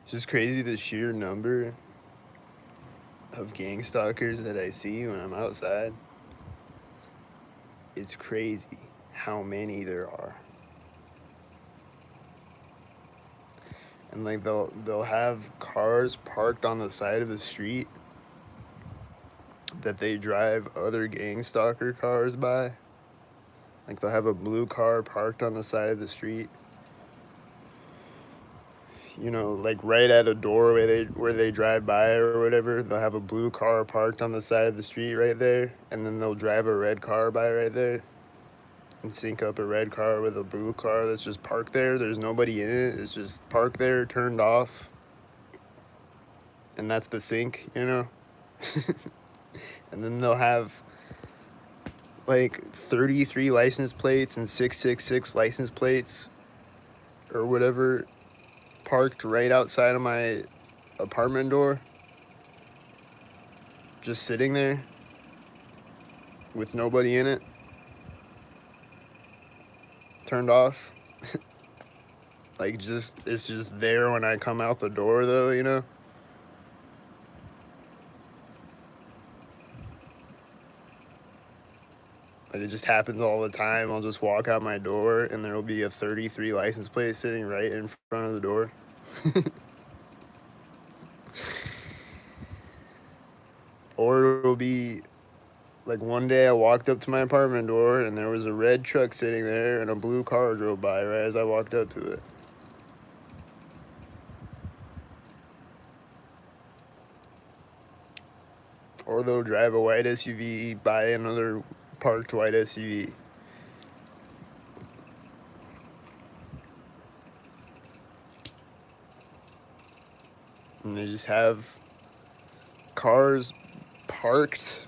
It's just crazy the sheer number of gang stalkers that I see when I'm outside. It's crazy how many there are. And like they'll have cars parked on the side of the street that they drive other gang stalker cars by. Like they'll have a blue car parked on the side of the street. You know, like right at a door where they drive by or whatever, they'll have a blue car parked on the side of the street right there, and then they'll drive a red car by right there and sync up a red car with a blue car that's just parked there. There's nobody in it. It's just parked there, turned off, and that's the sync, you know? And then they'll have like 33 license plates and 666 license plates or whatever parked right outside of my apartment door, just sitting there with nobody in it, turned off. Like, just, it's just there when I come out the door, though, you know? Like, it just happens all the time. I'll just walk out my door, and there'll be a 33 license plate sitting right in front of the door. Or it'll be like one day I walked up to my apartment door, and there was a red truck sitting there, and a blue car drove by right as I walked up to it. Or they'll drive a white SUV by another parked white SUV. And they just have cars parked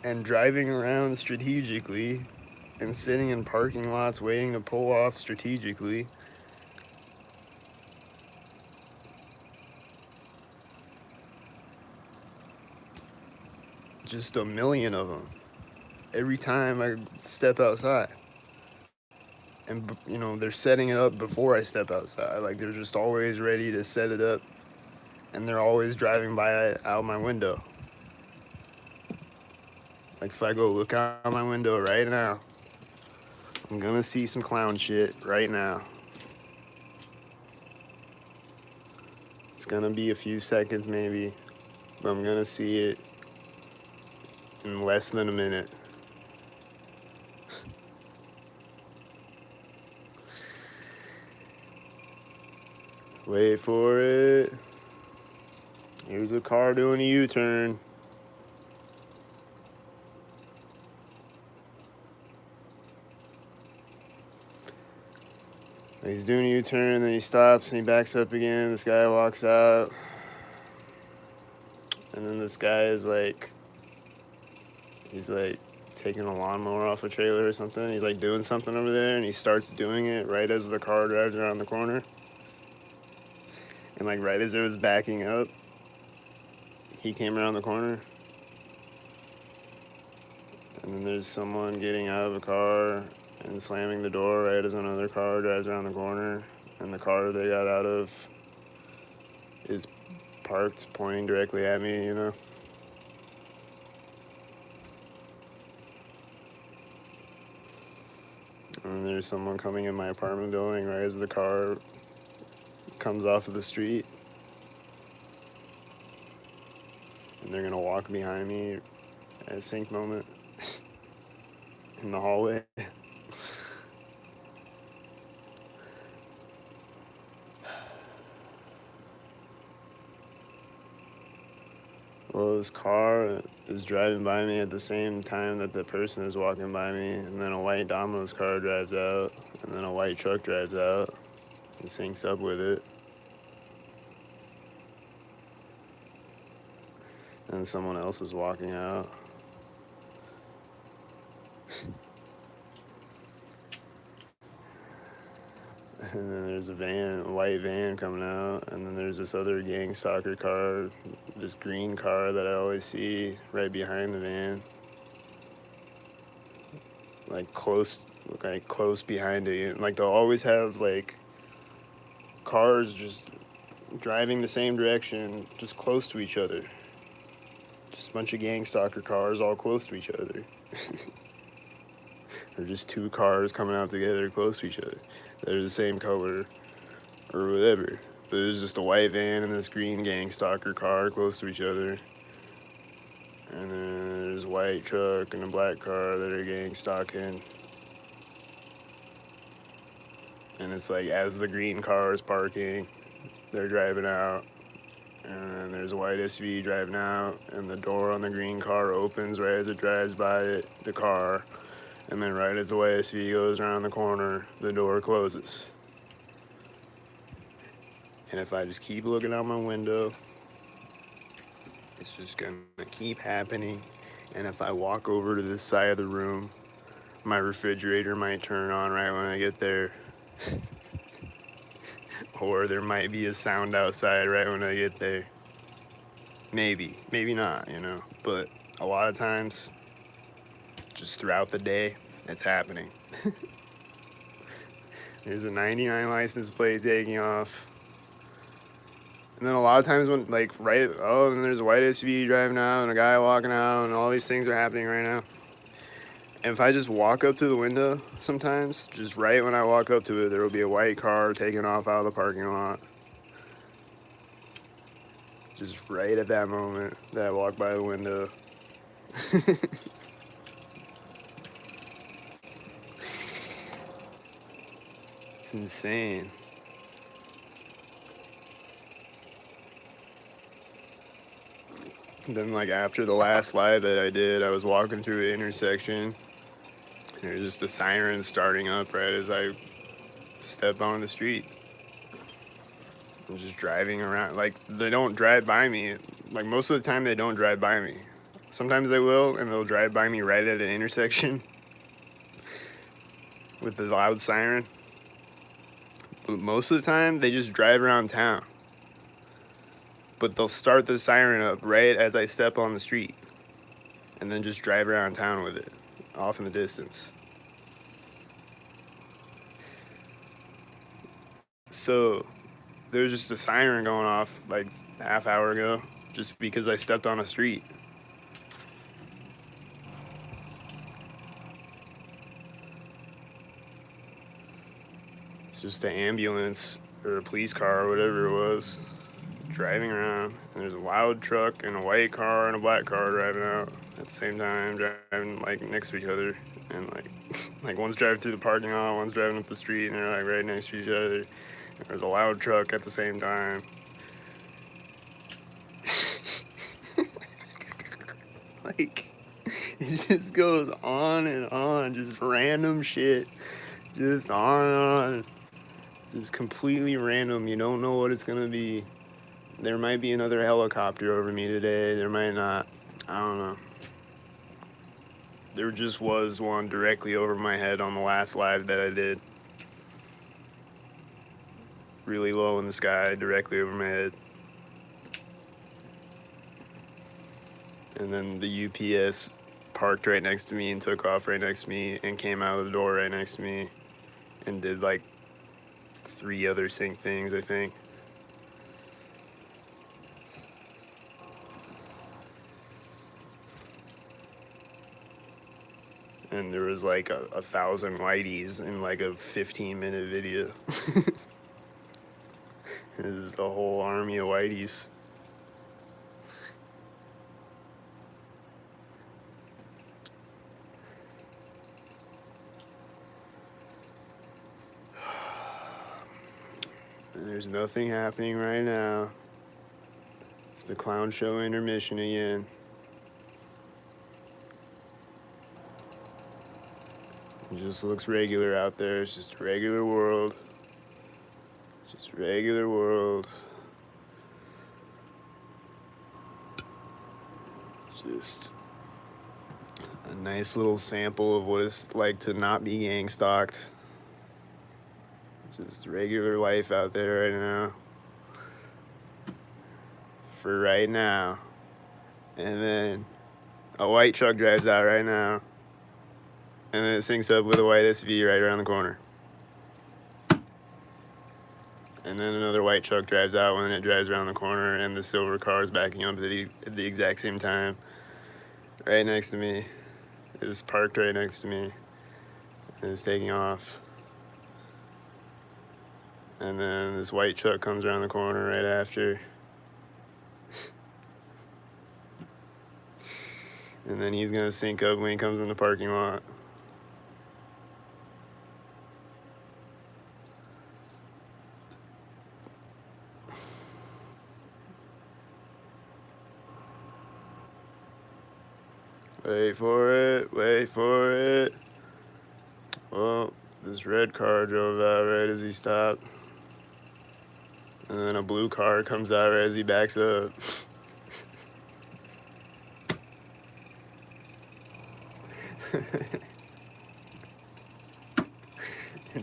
and driving around strategically and sitting in parking lots waiting to pull off strategically. Just a million of them every time I step outside. And, you know, they're setting it up before I step outside. Like, they're just always ready to set it up, and they're always driving by out my window. Like, if I go look out my window right now, I'm gonna see some clown shit right now. It's gonna be a few seconds maybe, but I'm gonna see it in less than a minute. Wait for it. Here's a car doing a U-turn. He's doing a U-turn, then he stops and he backs up again. This guy walks out. And then this guy is like, he's like taking a lawnmower off a trailer or something. He's like doing something over there, and he starts doing it right as the car drives around the corner. And like right as it was backing up, he came around the corner. And then there's someone getting out of a car and slamming the door right as another car drives around the corner. And the car they got out of is parked pointing directly at me, you know? And there's someone coming in my apartment building right as the car comes off of the street. And they're gonna walk behind me at a sync moment in the hallway. Well, this car is driving by me at the same time that the person is walking by me, and then a white Domino's car drives out, and then a white truck drives out and syncs up with it. And someone else is walking out. And then there's a white van coming out, and then there's this other gang stalker car, this green car that I always see right behind the van, like close behind it. Like they'll always have like cars just driving the same direction, just close to each other. Just a bunch of gang stalker cars all close to each other. Or just two cars coming out together close to each other. They're the same color or whatever. But there's just a white van and this green gang stalker car close to each other. And then there's a white truck and a black car that are gang stalking. And it's like as the green car is parking, they're driving out. And then there's a white SUV driving out, and the door on the green car opens right as it drives by it, the car. And then right as the white SUV goes around the corner, the door closes. And if I just keep looking out my window, it's just gonna keep happening. And if I walk over to this side of the room, my refrigerator might turn on right when I get there. Or there might be a sound outside right when I get there. Maybe not, you know. But a lot of times, just throughout the day, it's happening. There's a 99 license plate taking off. And then a lot of times when, like, and there's a white SUV driving out and a guy walking out and all these things are happening right now. And if I just walk up to the window sometimes, just right when I walk up to it, there will be a white car taking off out of the parking lot. Just right at that moment that I walk by the window. It's insane. And then, like, after the last live that I did, I was walking through an intersection. There's just a siren starting up right as I step on the street. I'm just driving around. Like, they don't drive by me. Like, most of the time, they don't drive by me. Sometimes they will, and they'll drive by me right at an intersection with the loud siren. But most of the time, they just drive around town. But they'll start the siren up right as I step on the street. And then just drive around town with it, off in the distance. So there's just a siren going off like a half hour ago just because I stepped on a street. It's just an ambulance or a police car or whatever it was driving around. And there's a loud truck and a white car and a black car driving out at the same time, driving like next to each other. And like one's driving through the parking lot, one's driving up the street, and they're like right next to each other. And there's a loud truck at the same time. Like, it just goes on and on, just random shit, just on and on, just completely random. You don't know what it's gonna be. There might be another helicopter over me today, there might not, I don't know. There just was one directly over my head on the last live that I did. Really low in the sky, directly over my head. And then the UPS parked right next to me and took off right next to me and came out of the door right next to me and did like 3 other sync things, I think. And there was like 1,000 whiteys in like a 15-minute video. It was a whole army of whiteys. And there's nothing happening right now. It's the clown show intermission again. It just looks regular out there. It's just a regular world. Just regular world. Just a nice little sample of what it's like to not be gang stalked. Just regular life out there right now. For right now. And then a white truck drives out right now. And then it syncs up with a white SUV right around the corner. And then another white truck drives out when it drives around the corner, and the silver car is backing up at the exact same time, right next to me. It was parked right next to me, and it's taking off. And then this white truck comes around the corner right after. And then he's gonna sync up when he comes in the parking lot. Wait for it, wait for it. Well, this red car drove out right as he stopped. And then a blue car comes out right as he backs up.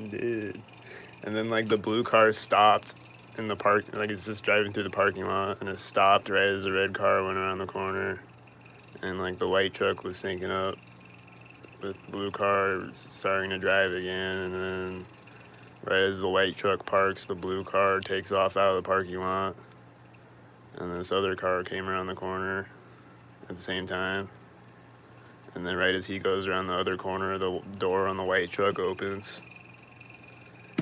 Dude. And then like the blue car stopped in the park, like it's just driving through the parking lot, and it stopped right as the red car went around the corner. And like the white truck was syncing up with the blue car starting to drive again, and then right as the white truck parks, the blue car takes off out of the parking lot, and this other car came around the corner at the same time. And then right as he goes around the other corner, the door on the white truck opens,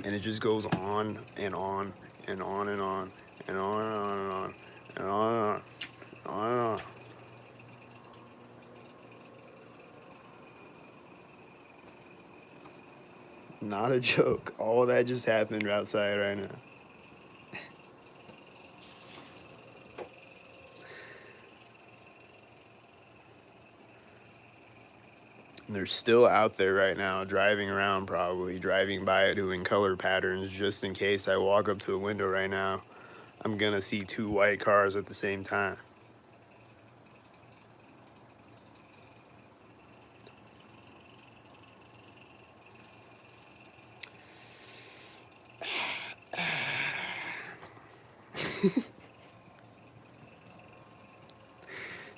and it just goes on and on and on and on and on and on and on and on and on and on and on. Not a joke. All that just happened outside right now. And they're still out there right now, driving around, probably driving by it, doing color patterns, just in case I walk up to the window right now. I'm gonna see two white cars at the same time.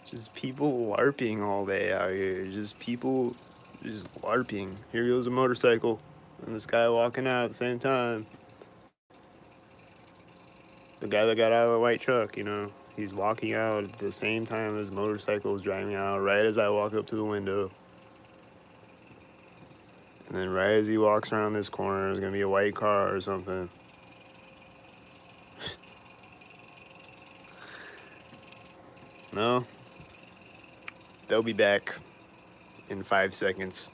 Just people LARPing all day out here. Just people just LARPing. Here goes a motorcycle, and this guy walking out at the same time. The guy that got out of the white truck, you know, he's walking out at the same time as motorcycle is driving out, right as I walk up to the window. And then right as he walks around this corner, there's gonna be a white car or something. No, they'll be back in 5 seconds.